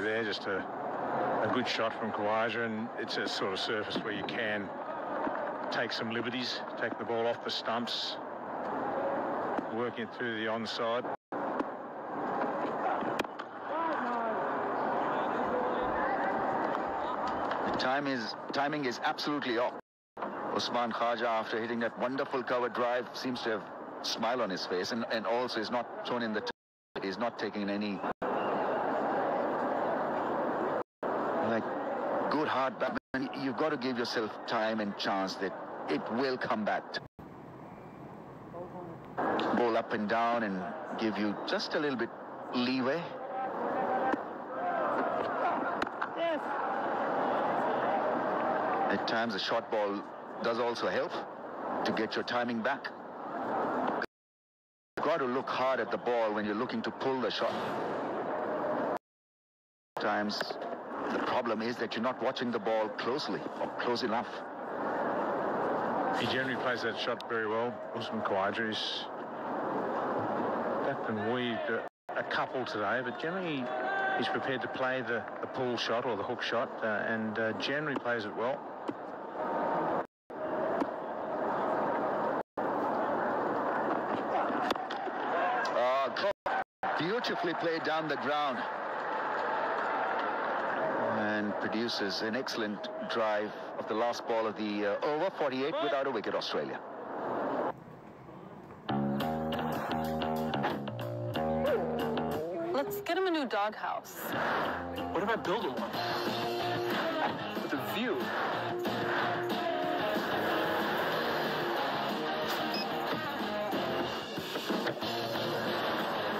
there, just a good shot from Khawaja, and it's a sort of surface where you can take some liberties, take the ball off the stumps, working it through the onside. The timing is absolutely off. Usman Khawaja, after hitting that wonderful cover drive, seems to have a smile on his face, and also is not thrown in the he's not taking any good hard back. You've got to give yourself time and chance that it will come back. Ball up and down and give you just a little bit leeway. Yes. At times a short ball does also help to get your timing back. You've got to look hard at the ball when you're looking to pull the shot. Sometimes the problem is that you're not watching the ball closely or close enough. He generally plays that shot very well. Usman Khawaja is ducked and weaved a couple today, but generally he's prepared to play the pull shot or the hook shot, and generally plays it well. Beautifully played down the ground, and produces an excellent drive of the last ball of the over. 48 without a wicket, Australia. Let's get him a new doghouse. What if I build him one? With a view.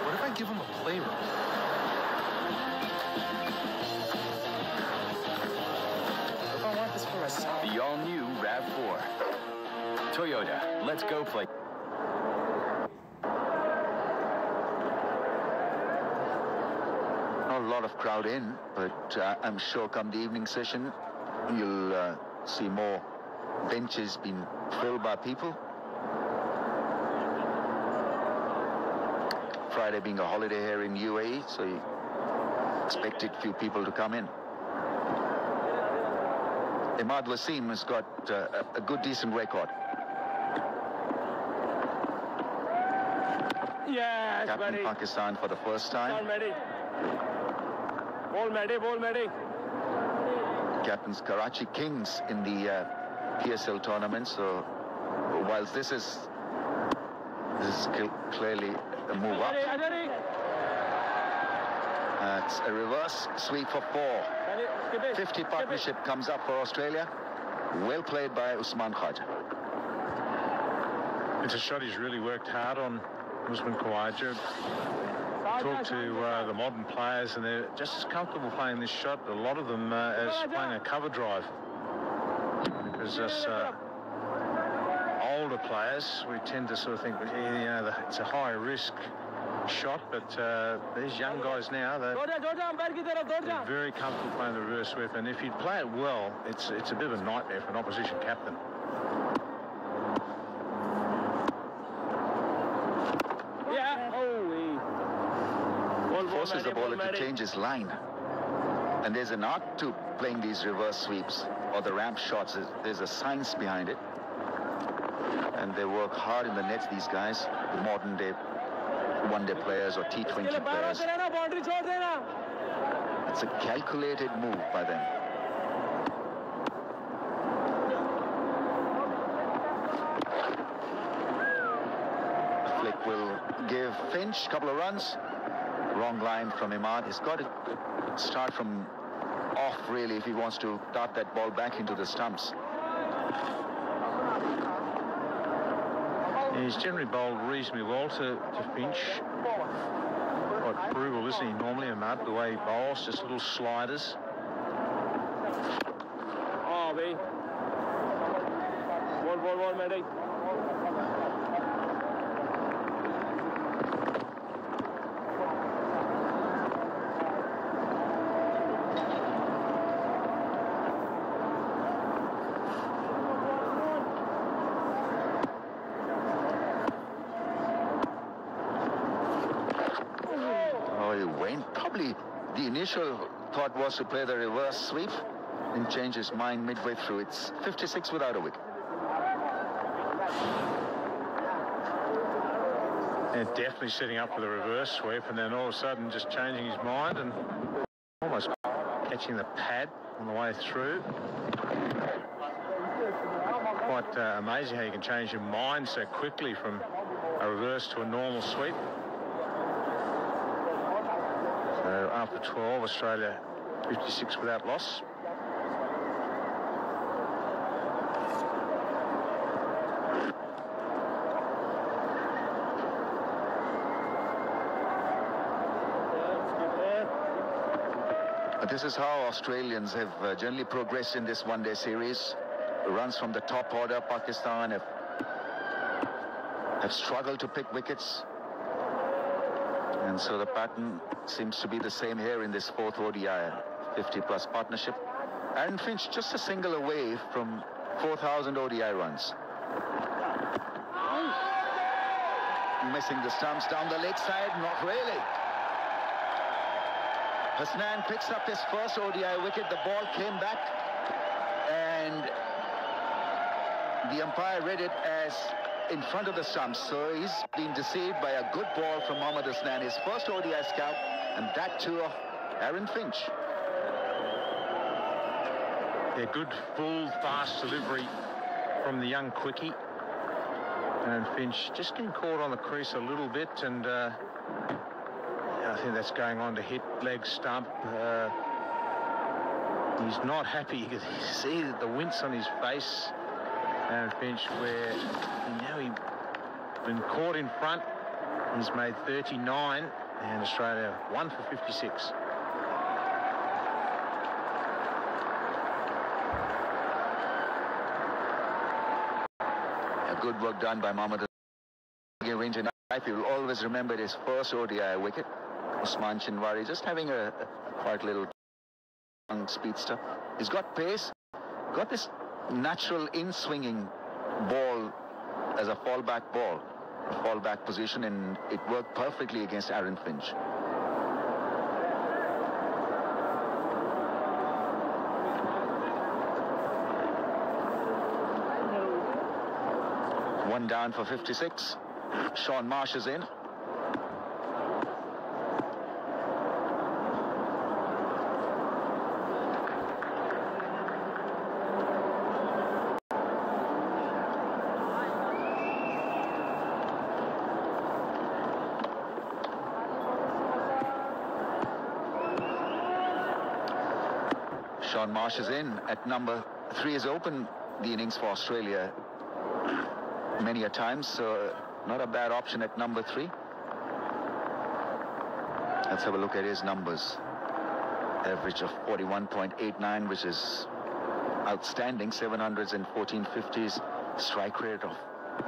What if I give him a playroom? What if I want this for myself? The all-new RAV4. Toyota, let's go play. Not a lot of crowd in, but I'm sure come the evening session, you'll see more benches being filled by people. Friday being a holiday here in UAE, so you expected few people to come in. Imad Wasim has got a good, decent record. Yes, Captain Pakistan for the first time. Ball ready. Captains Karachi Kings in the PSL tournament. So whilst this is clearly a move up. It's a reverse sweep for 4. 50 partnership comes up for Australia. Well played by Usman Khawaja. It's a shot he's really worked hard on, Usman Khawaja. Talk to the modern players, and they're just as comfortable playing this shot, a lot of them, as playing a cover drive. Because us older players, we tend to sort of think, it's a high risk shot, but these young guys now, they're very comfortable playing the reverse sweep, and if you play it well, it's a bit of a nightmare for an opposition captain. Forces the bowler to change his line. And there's an art to playing these reverse sweeps or the ramp shots. There's a science behind it. And they work hard in the nets, these guys, the modern day one-day players or T20 players. It's a calculated move by them. The flick will give Finch a couple of runs. Wrong line from Imad. He's got to start from off, really, if he wants to dart that ball back into the stumps. He's generally bowled reasonably well to Finch. Quite brutal, isn't he? Normally, Imad, the way he bowls, just little sliders. Ball, ready. The initial thought was to play the reverse sweep and change his mind midway through. It's 56 without a wicket. Yeah, definitely setting up for the reverse sweep, and then all of a sudden just changing his mind and almost catching the pad on the way through. Quite amazing how you can change your mind so quickly from a reverse to a normal sweep. So after 12, Australia 56 without loss. This is how Australians have generally progressed in this one-day series. Runs from the top order. Pakistan have struggled to pick wickets. And so the pattern seems to be the same here in this fourth ODI 50-plus partnership. Aaron Finch just a single away from 4,000 ODI runs. Missing the stumps down the leg side, not really. Hasnan picks up his first ODI wicket. The ball came back and the umpire read it as in front of the stumps. So he's been deceived by a good ball from Mohammad Hasnan, his first ODI scout, and that too of Aaron Finch. Yeah, good full fast delivery from the young quickie. And Finch just getting caught on the crease a little bit, and I think that's going on to hit leg stump. He's not happy. You can see the wince on his face. And Finch, where he's been caught in front. He's made 39, and Australia 1 for 56. Good work done by Mohammad. Range in life, you will always remember his first ODI wicket. Usman Chinwari just having a quite little young speedster. He's got pace, got this natural in-swinging ball as a fallback ball, a fallback position, and it worked perfectly against Aaron Finch. One down for 56. Sean Marsh is in. Sean Marsh is in at number 3. Is open the innings for Australia many a times, so not a bad option at number 3. Let's have a look at his numbers. Average of 41.89, which is outstanding. 700s and 1450s. Strike rate of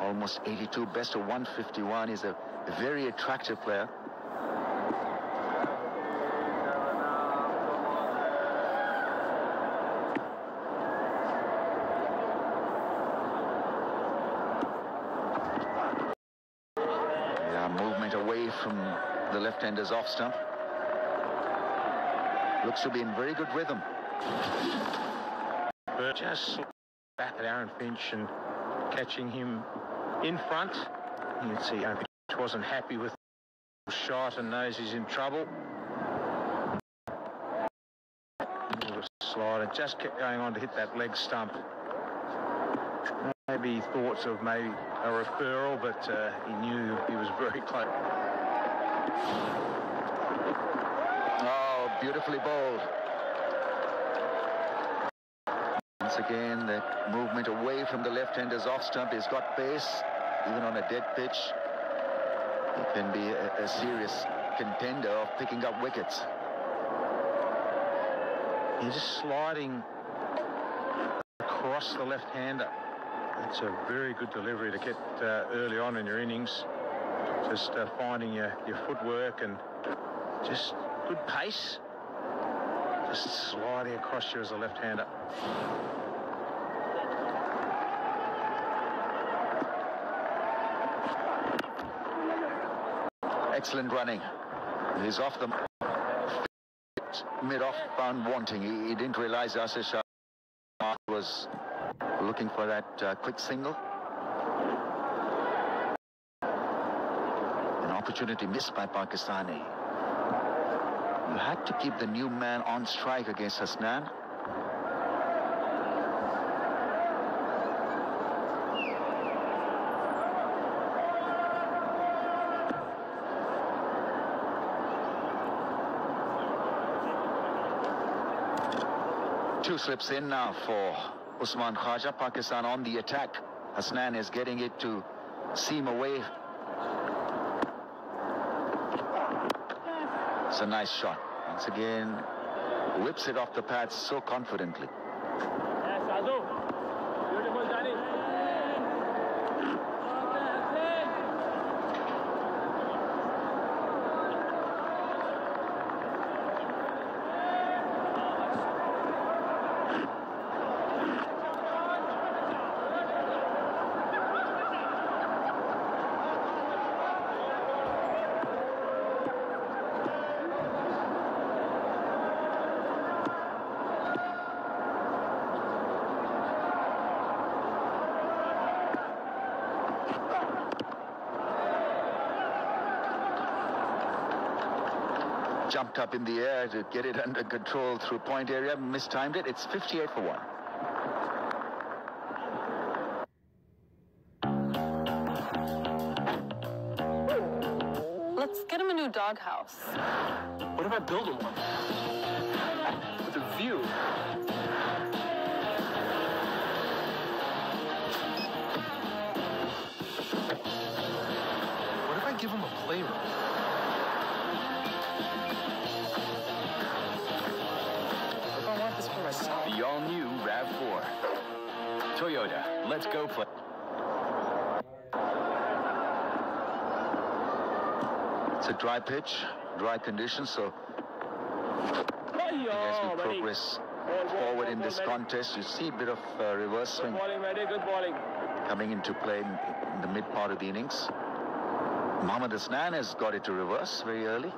almost 82. Best of 151. He's a very attractive player. From the left-hander's off stump. Looks to be in very good rhythm. Just back at Aaron Finch and catching him in front. You can see Aaron Finch wasn't happy with the shot and knows he's in trouble. Slider just kept going on to hit that leg stump. Maybe thoughts of maybe a referral, but he knew he was very close. Oh, beautifully bowled. Once again, the movement away from the left-hander's off stump. He's got pace, even on a dead pitch. He can be a serious contender of picking up wickets. He's just sliding across the left-hander. That's a very good delivery to get early on in your innings. Just finding your footwork and just good pace. Just sliding across you as a left-hander. Excellent running. He's off the mid-off found wanting. He didn't realize Asir Shah was looking for that quick single. An opportunity missed by Pakistani. You had to keep the new man on strike against Hasnan. Two slips in now for Usman Khaja. Pakistan on the attack. Hasnan is getting it to seam away. It's a nice shot. Once again, whips it off the pads so confidently. Yes, Sadhu. Beautiful, Johnny. Jumped up in the air to get it under control through point area, mistimed it. It's 58 for 1. Let's get him a new doghouse. What about building one? With a view. What if I give him a playroom? The all-new RAV4. Toyota, let's go play. It's a dry pitch, dry conditions, so as we progress forward in this contest, you see a bit of reverse swing Good bowling. coming into play in the mid part of the innings. Mohammad Hasnan has got it to reverse very early.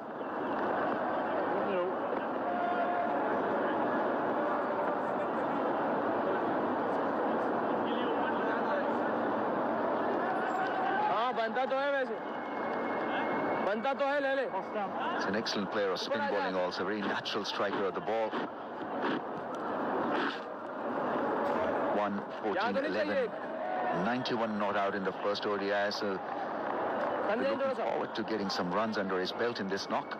It's an excellent player of spin bowling also, very natural striker of the ball. 1, 14, 11, 91 not out in the first ODI, so we're looking forward to getting some runs under his belt in this knock.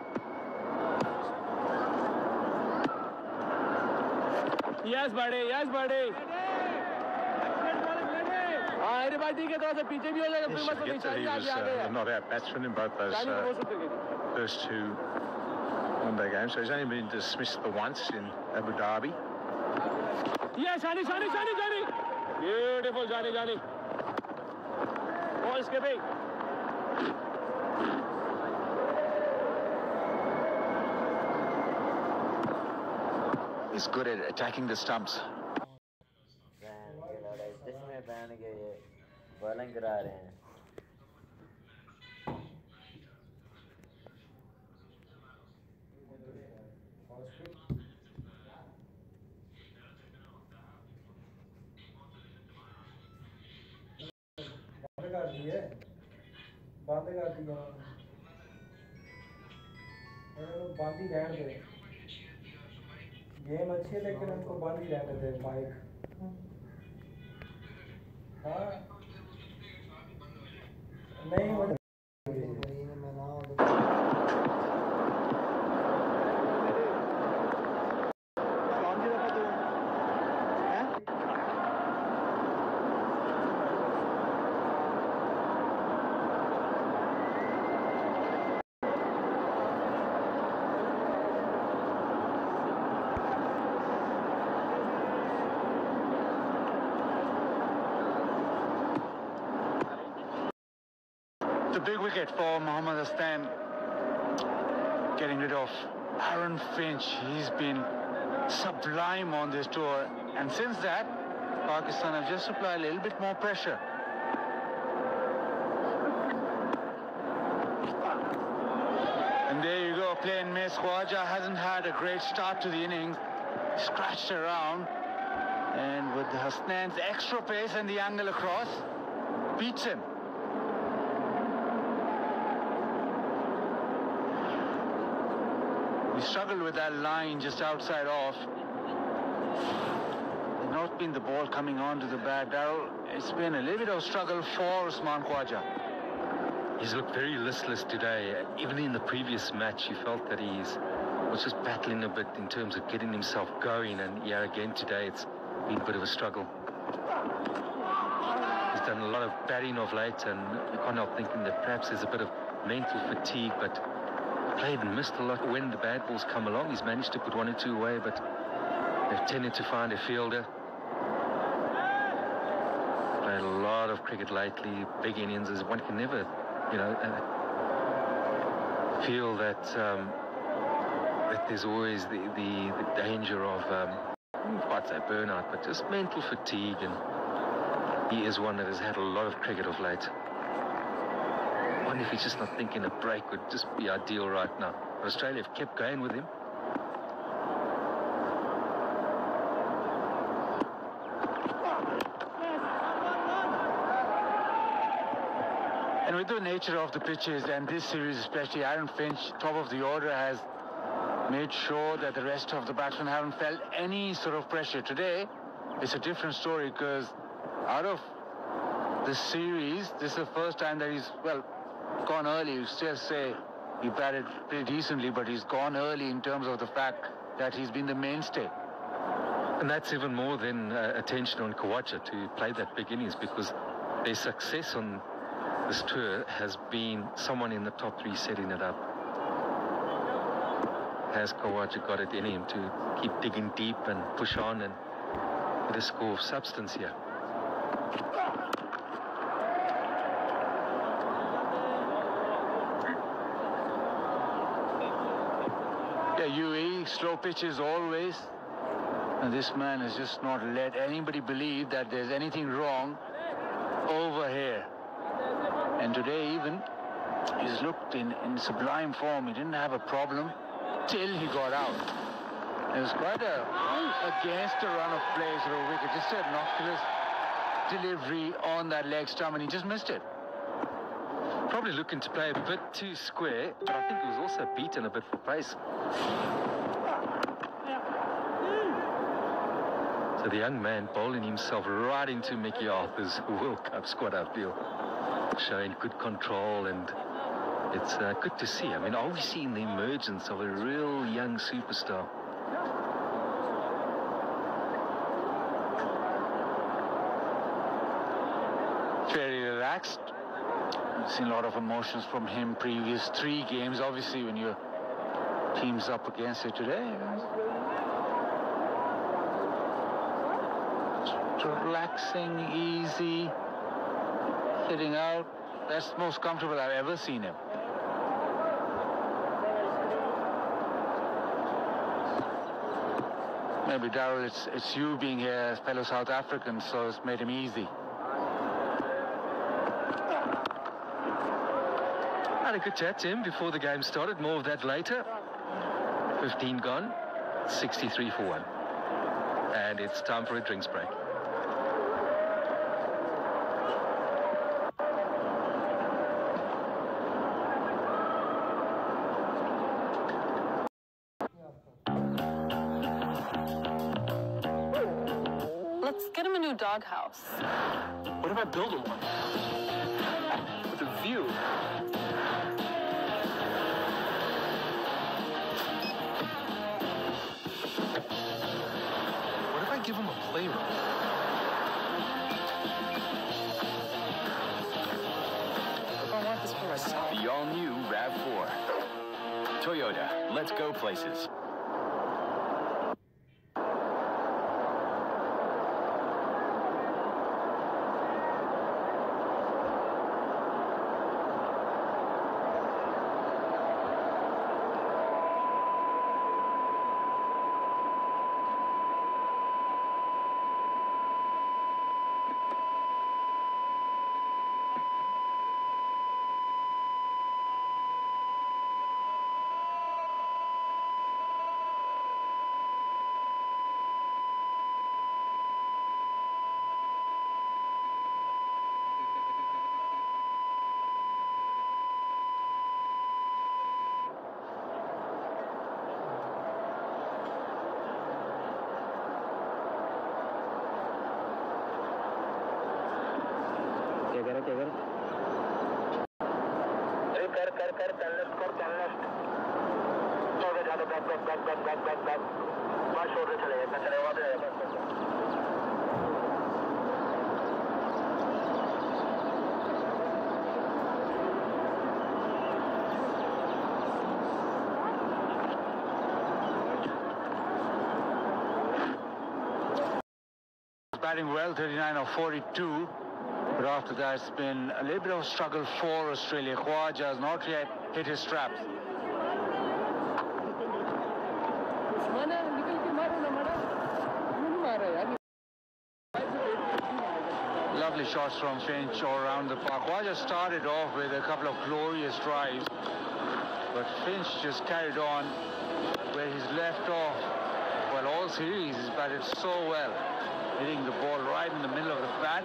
Yes, buddy. Yes, buddy. Yes, forget that he was not out batsman in both those first two one-day games. So he's only been dismissed the once in Abu Dhabi. Yes, Johnny. Beautiful, Johnny. Ball skipping. He's good at attacking the stumps. Bowling करा रहे हैं बंद कर दिए बंद ही रहने दे game अच्छी है लेकिन उनको बंद ही रहने दे माइक हाँ नहीं A big wicket for Mohammad Hasnan, getting rid of Aaron Finch. He's been sublime on this tour, and since that, Pakistan have just applied a little bit more pressure. And there you go, playing miss. Yes, Khwaja hasn't had a great start to the innings. Scratched around. And with Hasnan's extra pace and the angle across, beats him. We struggled with that line just outside off. There's not been the ball coming on to the bat. Darryl, it's been a little bit of struggle for Usman Khwaja. He's looked very listless today. Even in the previous match, you felt that he was just battling a bit in terms of getting himself going. And yeah, again today, it's been a bit of a struggle. He's done a lot of batting of late, and you can't help thinking that perhaps there's a bit of mental fatigue, but played and missed a lot. When the bad balls come along, he's managed to put one or two away, but they've tended to find a fielder. Played a lot of cricket lately, big innings. One can never, feel that that there's always the danger of, I wouldn't quite say burnout, but just mental fatigue, and he is one that has had a lot of cricket of late. I wonder if he's just not thinking a break would just be ideal right now. But Australia have kept going with him. And with the nature of the pitches and this series especially, Aaron Finch, top of the order, has made sure that the rest of the batsmen haven't felt any sort of pressure. Today, it's a different story because out of the series, this is the first time that he's, gone early. You still say he batted pretty decently, but he's gone early in terms of the fact that he's been the mainstay. And that's even more than attention on Khwaja to play that big innings, because their success on this tour has been someone in the top three setting it up. Has Khwaja got it in him to keep digging deep and push on and get a score of substance here? Yeah, UAE, slow pitches always. And this man has just not let anybody believe that there's anything wrong over here. And today even, he's looked in sublime form. He didn't have a problem till he got out. It was quite against a run of play for a wicket. Just a innocuous delivery on that leg stump, and he just missed it. Probably looking to play a bit too square, but I think he was also beaten a bit for pace. So the young man bowling himself right into Mickey Arthur's World Cup squad, I feel. Showing good control, and it's good to see. I mean, are we seeing the emergence of a real young superstar? Very relaxed. I've seen a lot of emotions from him previous 3 games. Obviously, when your team's up against it today, relaxing, easy, hitting out. That's the most comfortable I've ever seen him. Maybe, Darryl, it's you being here, fellow South African, so it's made him easy. Had a good chat to him before the game started. More of that later. 15 gone, 63 for 1. And it's time for a drinks break. Let's get him a new doghouse. What if I build him one? With a view. What if I give him a playroom? If I want this for myself. The all-new RAV4. Toyota, let's go places. Batting well, 39 of 42. But after that, it's been a little bit of a struggle for Australia. Khawaja has not yet hit his straps. Lovely shots from Finch all around the park. Khawaja started off with a couple of glorious drives, but Finch just carried on where he's left off. Well, all series he's batted so well, hitting the ball right in the middle of the bat.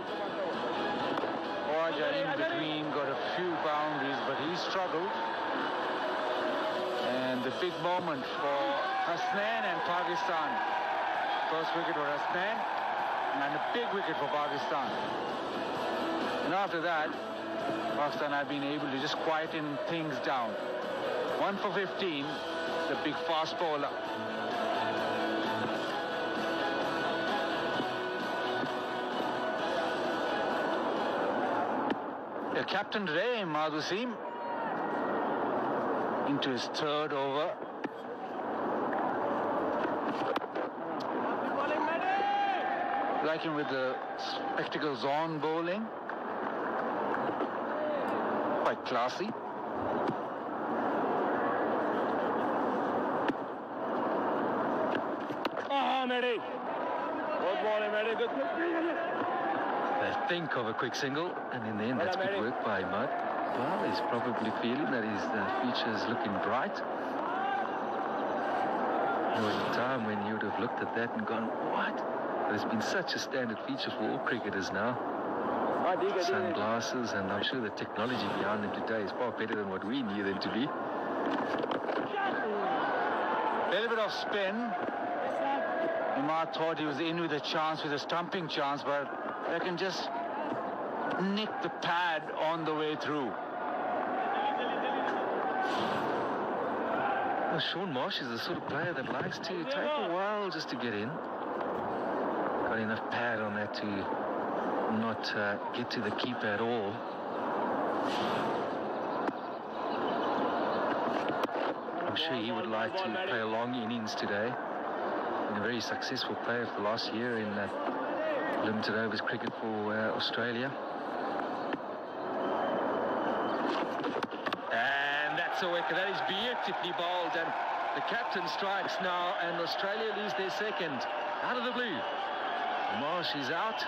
Khawaja in between got a few boundaries, but he struggled. And the big moment for Hasnain and Pakistan. First wicket for Hasnain and a big wicket for Pakistan. And after that, Pakistan have been able to just quieten things down. 1 for 15, the big fast bowler. The captain today, Imad Wasim, into his third over. Like him with the spectacles on bowling. Quite classy. Mehdi. Good morning, Mehdi. Good. They think of a quick single, and in the end, that's good work by Imad. Well, he's probably feeling that his future is looking bright. There was a time when you would have looked at that and gone, what? But it's been such a standard feature for all cricketers now. Sunglasses, and I'm sure the technology behind them today is far better than what we knew them to be. A little bit of spin. Imad thought he was in with a chance, with a stumping chance, but they can just nick the pad on the way through. Well, Sean Marsh is the sort of player that likes to take a while just to get in. Got enough pad on that to not get to the keeper at all. I'm sure he would like to play a long innings today. Been a very successful player for the last year in limited overs cricket for Australia. And that's a wicket. That is beautifully bowled, and the captain strikes now, and Australia lose their second out of the blue. Marsh is out.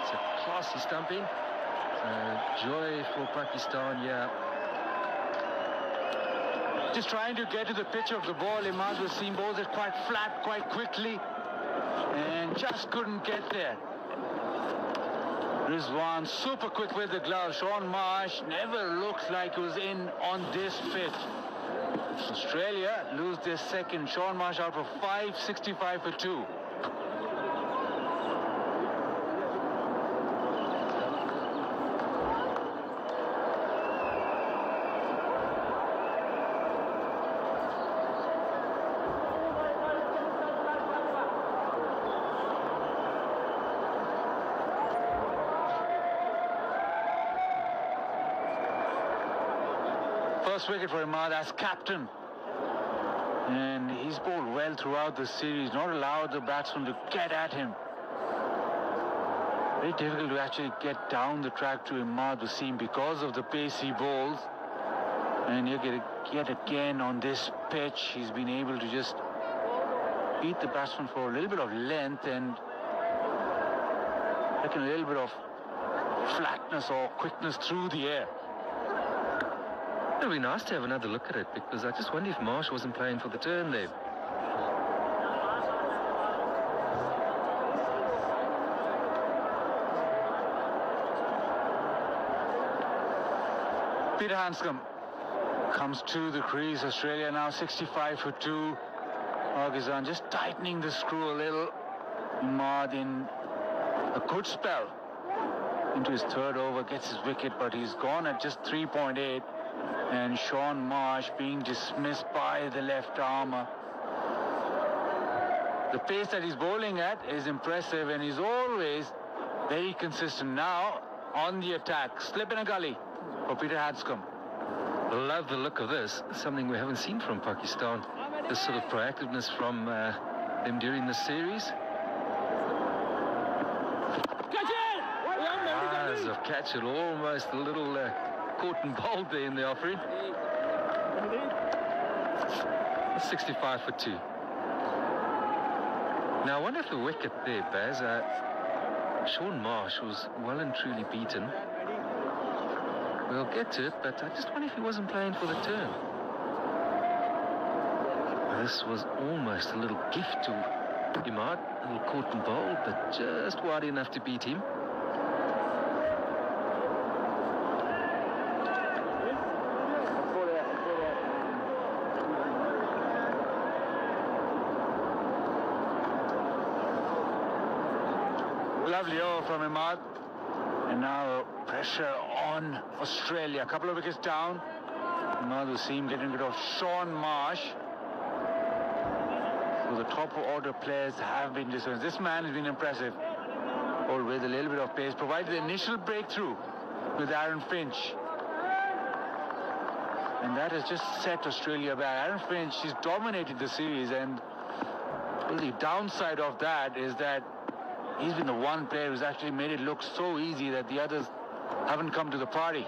It's a classy stumping. Joy for Pakistan, yeah. Just trying to get to the pitch of the ball. Imad Wasim bowls it quite flat, quite quickly, and just couldn't get there. Rizwan super quick with the glove. Sean Marsh never looked like he was in on this pitch. Australia lose their second. Sean Marsh out for 5, 65 for 2. First wicket for Imad as captain, and he's bowled well throughout the series, not allowed the batsman to get at him. Very difficult to actually get down the track to Imad Wasim because of the pace he bowls. And you get again on this pitch, he's been able to just beat the batsman for a little bit of length and taking a little bit of flatness or quickness through the air. It would be nice to have another look at it, because I just wonder if Marsh wasn't playing for the turn there. Peter Hanscom comes to the crease. Australia now 65 for 2. Pakistan just tightening the screw a little. Imad in a good spell. into his third over, gets his wicket, but he's gone at just 3.8. And Sean Marsh being dismissed by the left armer. The pace that he's bowling at is impressive, and he's always very consistent. Now on the attack, slip in a gully for Peter Hanscom. Love the look of this. Something we haven't seen from Pakistan. This sort of proactiveness from them during the series. Catch it! Eyes of catch it, almost a little caught and bowled there in the offering. 65 for 2. Now I wonder if the wicket there, Baz, Sean Marsh was well and truly beaten. We'll get to it, but I just wonder if he wasn't playing for the turn. This was almost a little gift to Imad, a little caught and bowled, but just wide enough to beat him. Lovely over from Imad. And now pressure on Australia. A couple of wickets down. Imad will see him getting rid of Sean Marsh. So the top order players have been dismissed. This man has been impressive. All with a little bit of pace. Provided the initial breakthrough with Aaron Finch. And that has just set Australia back. Aaron Finch, he's dominated the series, and the downside of that is that he's been the one player who's actually made it look so easy that the others haven't come to the party.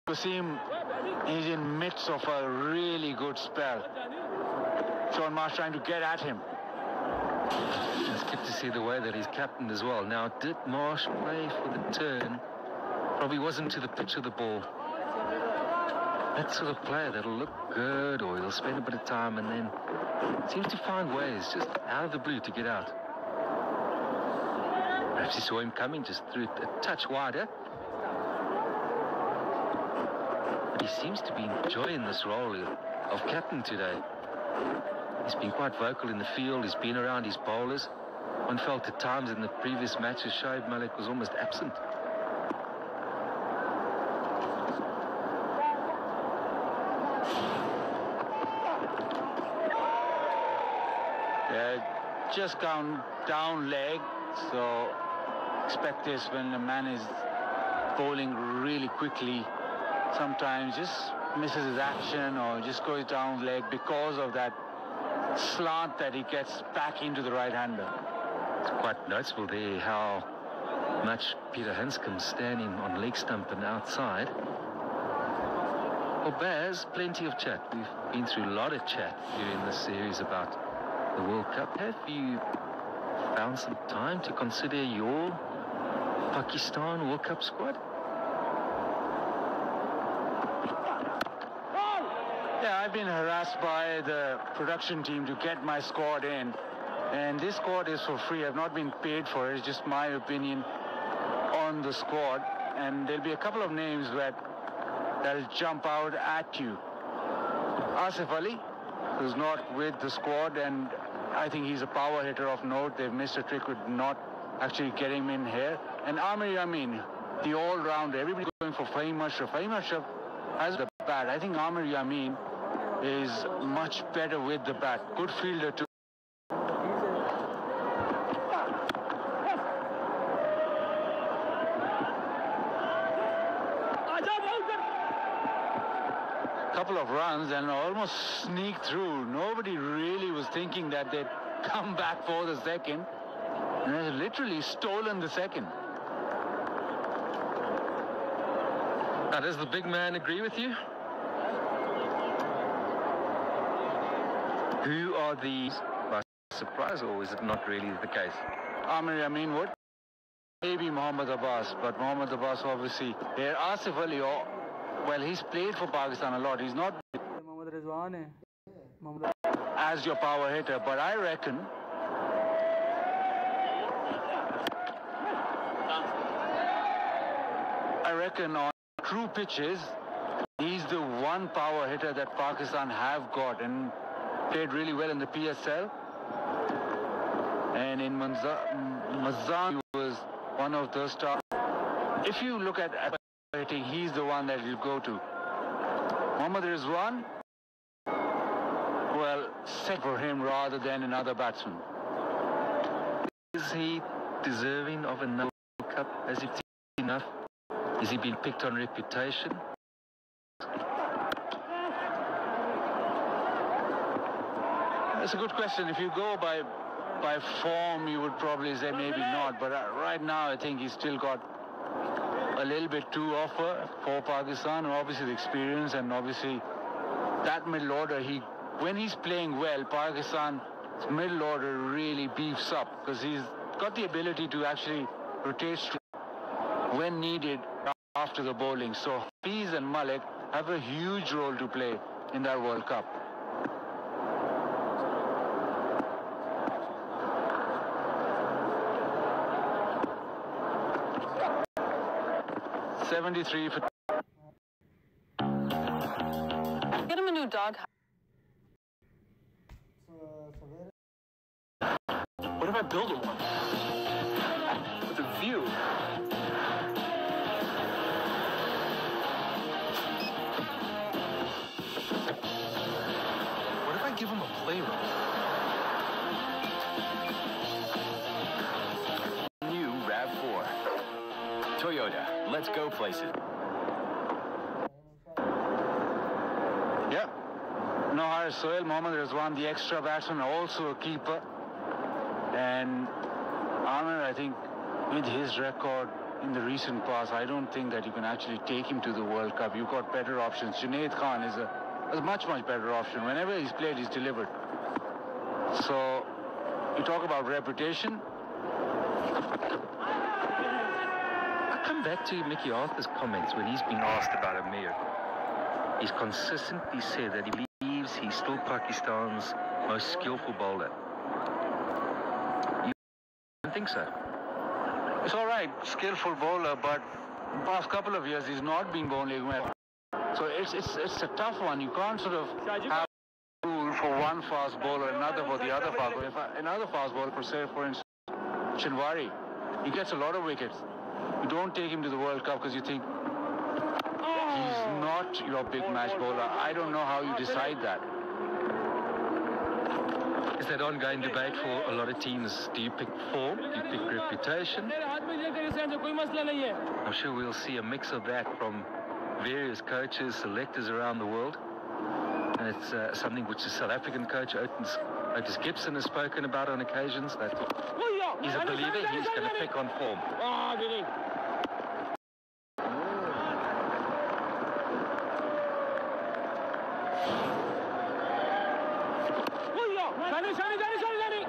You see him, he's in midst of a really good spell. Sean Marsh trying to get at him. It's good to see the way that he's captained as well. Now, did Marsh play for the turn? Probably wasn't to the pitch of the ball. That sort of player that'll look good, or he'll spend a bit of time and then seems to find ways just out of the blue to get out. Perhaps you saw him coming, just threw it a touch wider. But he seems to be enjoying this role of captain today. He's been quite vocal in the field. He's been around his bowlers. One felt at times in the previous matches, Shoaib Malik was almost absent. Just gone down leg, so expect this when a man is bowling really quickly. Sometimes just misses his action or just goes down leg because of that slant that he gets back into the right-hander. It's quite noticeable there how much Peter Hanscom's standing on leg stump and outside. Well, Baz, plenty of chat. We've been through a lot of chat during this series about the World Cup. Have you found some time to consider your Pakistan World Cup squad? Yeah, I've been harassed by the production team to get my squad in, and this squad is for free. I've not been paid for it. It's just my opinion on the squad, and there'll be a couple of names that'll jump out at you. Asif Ali, who's not with the squad, and I think he's a power hitter of note. They've missed a trick with not actually getting him in here. And Amir Yamin, the all-rounder. Everybody going for Fahim Ashraf. Fahim Ashraf has the bat. I think Amir Yamin is much better with the bat. Good fielder too. Couple of runs and almost sneaked through. Nobody really was thinking that they'd come back for the second, and they've literally stolen the second. Now, does the big man agree with you? Who are these? By surprise, or is it not really the case? Amir Yamin would. Maybe Mohammad Abbas, but Mohammad Abbas obviously there. Asif Ali, well, he's played for Pakistan a lot. He's not as your power hitter, but I reckon on true pitches, he's the one power hitter that Pakistan have got, and played really well in the PSL. And in Mazan, he was one of those stars. If you look at rating, he's the one that you'll go to. Mohammad Rizwan, well, set for him rather than another batsman. Is he deserving of another World Cup? Has he seen enough? Has he been picked on reputation? That's a good question. If you go by form, you would probably say maybe not. But right now, I think he's still got a little bit to offer for Pakistan. And obviously the experience, and obviously that middle order. When he's playing well, Pakistan's middle order really beefs up because he's got the ability to actually rotate when needed after the bowling. So Hafiz and Malik have a huge role to play in that World Cup. $73 for... Get him a new dog house. What if I build him one? With a view. What if I give him a playroom? New RAV4. Toyota, let's go places. Yeah. No higher Sohail Mohammad Rizwan, the extra batsman, also a keeper. And Amir, I think, with his record in the recent past, I don't think that you can actually take him to the World Cup. You've got better options. Junaid Khan is a much, much better option. Whenever he's played, he's delivered. So, you talk about reputation. I come back to Mickey Arthur's comments when he's been asked about Amir. He's consistently said that he believes he's still Pakistan's most skillful bowler. You don't think so? It's all right, skillful bowler, but the past couple of years he's not been bowling well. So it's a tough one. You can't sort of have a rule for one fast bowler, another for the other fast bowler. Another fast bowler, for instance, Shinwari, he gets a lot of wickets. You don't take him to the World Cup because you think he's not your big match bowler. I don't know how you decide that. Is that ongoing debate for a lot of teams? Do you pick form? Do you pick reputation? I'm sure we'll see a mix of that from various coaches, selectors around the world. And it's something which the South African coach Otis Gibson has spoken about on occasions, that he's a believer, he's going to pick on form.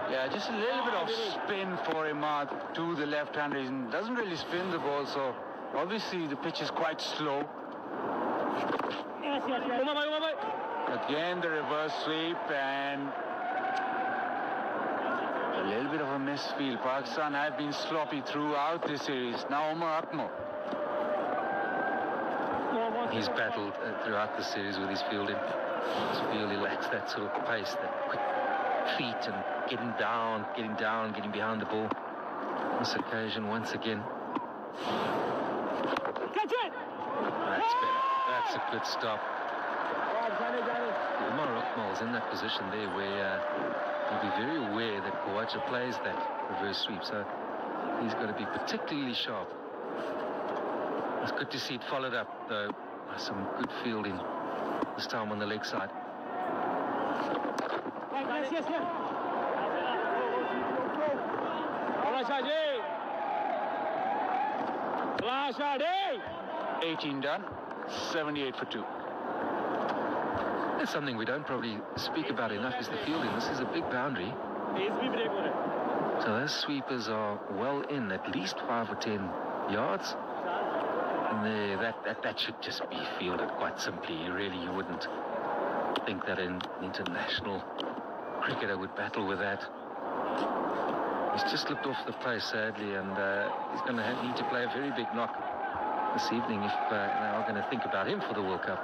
Yeah, just a little bit of spin for Imad to the left-hander. He doesn't really spin the ball, so obviously the pitch is quite slow. Again, the reverse sweep and a little bit of a misfield. Pakistan have been sloppy throughout this series. Now Omar Akmal. He's battled throughout the series with his fielding. His fielding lacks that sort of pace, that quick feet and getting down, getting behind the ball. On this occasion, once again. Catch it! That's better. That's a good stop. Omar Akmal's in that position there where he'll be very aware that Khawaja plays that reverse sweep, so he's got to be particularly sharp. It's good to see it followed up, though, by some good fielding this time on the leg side. Yes. 18 done, 78 for 2. That's something we don't probably speak about enough, is the fielding. This is a big boundary. So those sweepers are well in, at least 5 or 10 yards. And that should just be fielded quite simply. You wouldn't think that an international cricketer would battle with that. He's just slipped off the pace, sadly, and he's going to need to play a very big knock this evening if they are going to think about him for the World Cup.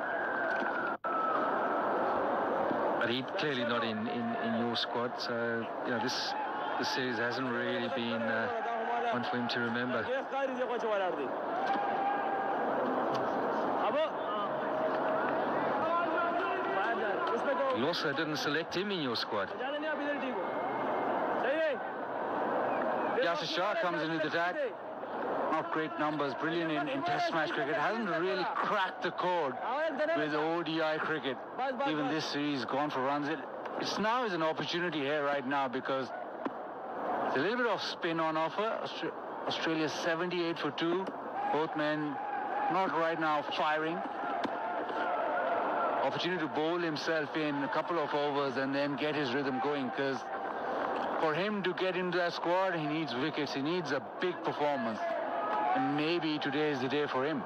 But he's clearly not in your squad, so this series hasn't really been one for him to remember. You also didn't select him in your squad. Yasir Shah comes into the attack. Not great numbers, brilliant in test match cricket. Hasn't really cracked the code with ODI cricket. Even this series gone for runs. It's now is an opportunity here right now because there's a little bit of spin on offer. Australia 78 for 2. Both men not right now firing. Opportunity to bowl himself in a couple of overs and then get his rhythm going, because for him to get into that squad, he needs wickets. He needs a big performance. And maybe today is the day for him.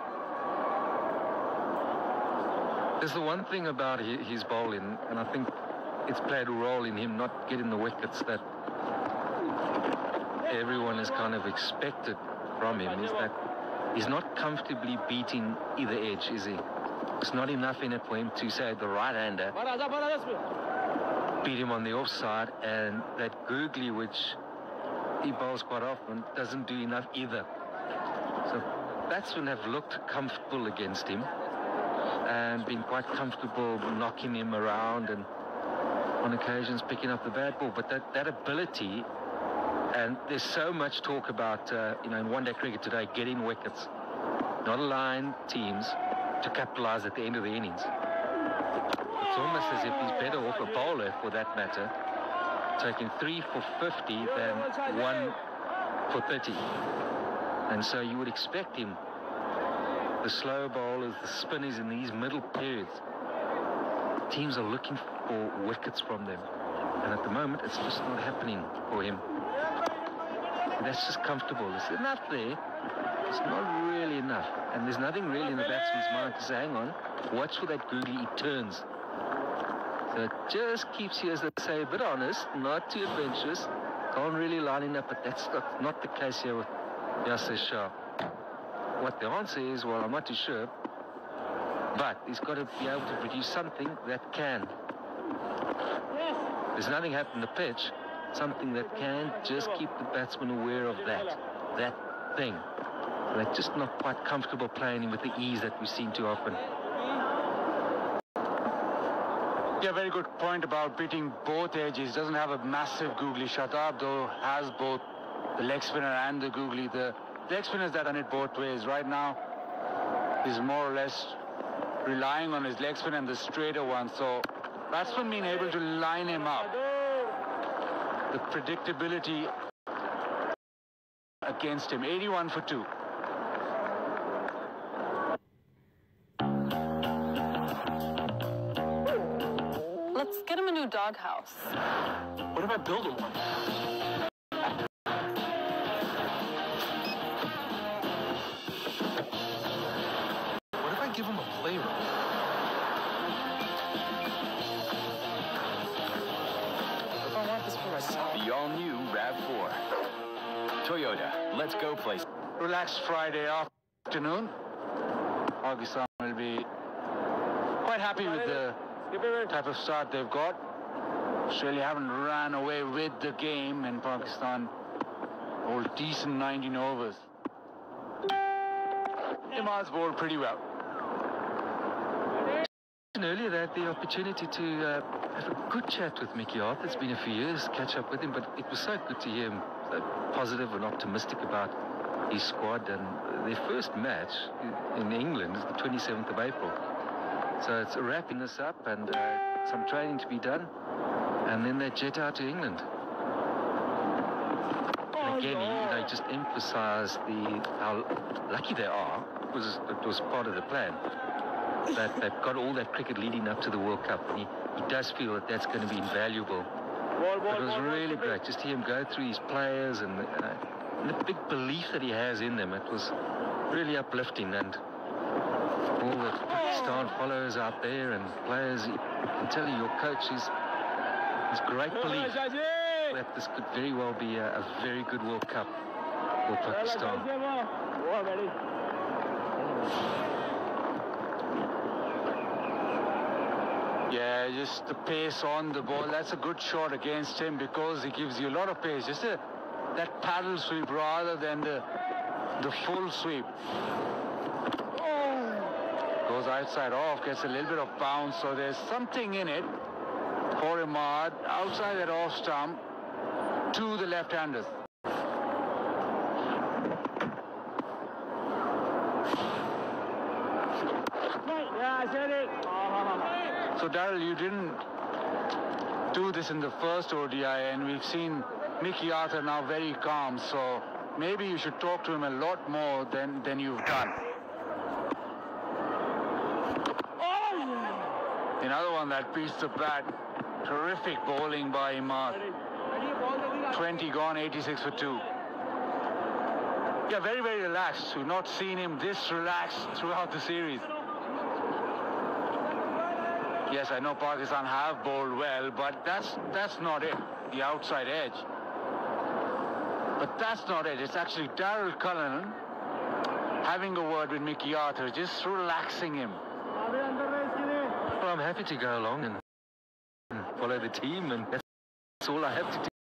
There's the one thing about his bowling, and I think it's played a role in him not getting the wickets that everyone has kind of expected from him, is that he's not comfortably beating either edge, is he? It's not enough in it for him to say the right-hander beat him on the offside, and that googly, which he bowls quite often, doesn't do enough either. So batsmen have looked comfortable against him and been quite comfortable knocking him around and on occasions picking up the bad ball. But that ability, and there's so much talk about, in one-day cricket today, getting wickets, not allowing teams to capitalize at the end of the innings. It's almost as if he's better off a bowler, for that matter, taking 3 for 50 than 1 for 30. And so you would expect him, the slow bowlers, the spinners in these middle periods, teams are looking for wickets from them. And at the moment, it's just not happening for him. That's just comfortable. There's enough there. It's not really enough. And there's nothing really in the batsman's mind to say, hang on, watch for that googly, he turns. So it just keeps you, as they say, a bit honest, not too adventurous. Can't really line it up, but that's not the case here with Yasir Shah. What the answer is, well, I'm not too sure. But he's got to be able to produce something that can. There's nothing happening to the pitch. Something that can just keep the batsman aware of that thing. They're just not quite comfortable playing him with the ease that we've seen too often. Yeah, very good point about beating both edges. Doesn't have a massive googly. Shatab, though, has both the leg spinner and the googly. The leg spinners that done it both ways. Right now, he's more or less relying on his leg spin and the straighter one. So, batsman being able to line him up. The predictability against him. 81 for 2. Let's get him a new doghouse. What about building one? What if I give him a playroom? If I want this for myself. The all-new RAV4. Toyota, let's go place. Relaxed Friday afternoon. Pakistan will be quite happy with the type of start they've got. Australia haven't ran away with the game, and Pakistan bowled decent 19 overs. Imaz bowled pretty well. Earlier, they had the opportunity to have a good chat with Mickey Arthur. It's been a few years, catch up with him, but it was so good to hear him so positive and optimistic about his squad. And their first match in England is the 27th of April. So it's wrapping this up and some training to be done. And then they jet out to England. And again, they just emphasised how lucky they are. It was part of the plan. That they've got all that cricket leading up to the World Cup. And he does feel that that's going to be invaluable. It was really great just to hear him go through his players and the big belief that he has in them. It was really uplifting, and all the Pakistan followers out there and players, I can tell you, your coach is great belief that this could very well be a very good World Cup for Pakistan. Yeah, there, just the pace on the ball. That's a good shot against him because he gives you a lot of pace. Just that paddle sweep rather than the full sweep. Goes outside off, gets a little bit of bounce, so there's something in it for Imad outside that off stump to the left-handers. So Daryl, you didn't do this in the first ODI, and we've seen Mickey Arthur now very calm, so maybe you should talk to him a lot more than you've done. Another one that beats the bat. Terrific bowling by Imad. 20 gone, 86 for 2. Yeah, very, very relaxed. We've not seen him this relaxed throughout the series. Yes, I know Pakistan have bowled well, but that's not it. The outside edge. But that's not it. It's actually Daryl Cullen having a word with Mickey Arthur, just relaxing him. Well, I'm happy to go along and follow the team, and that's all I have to do.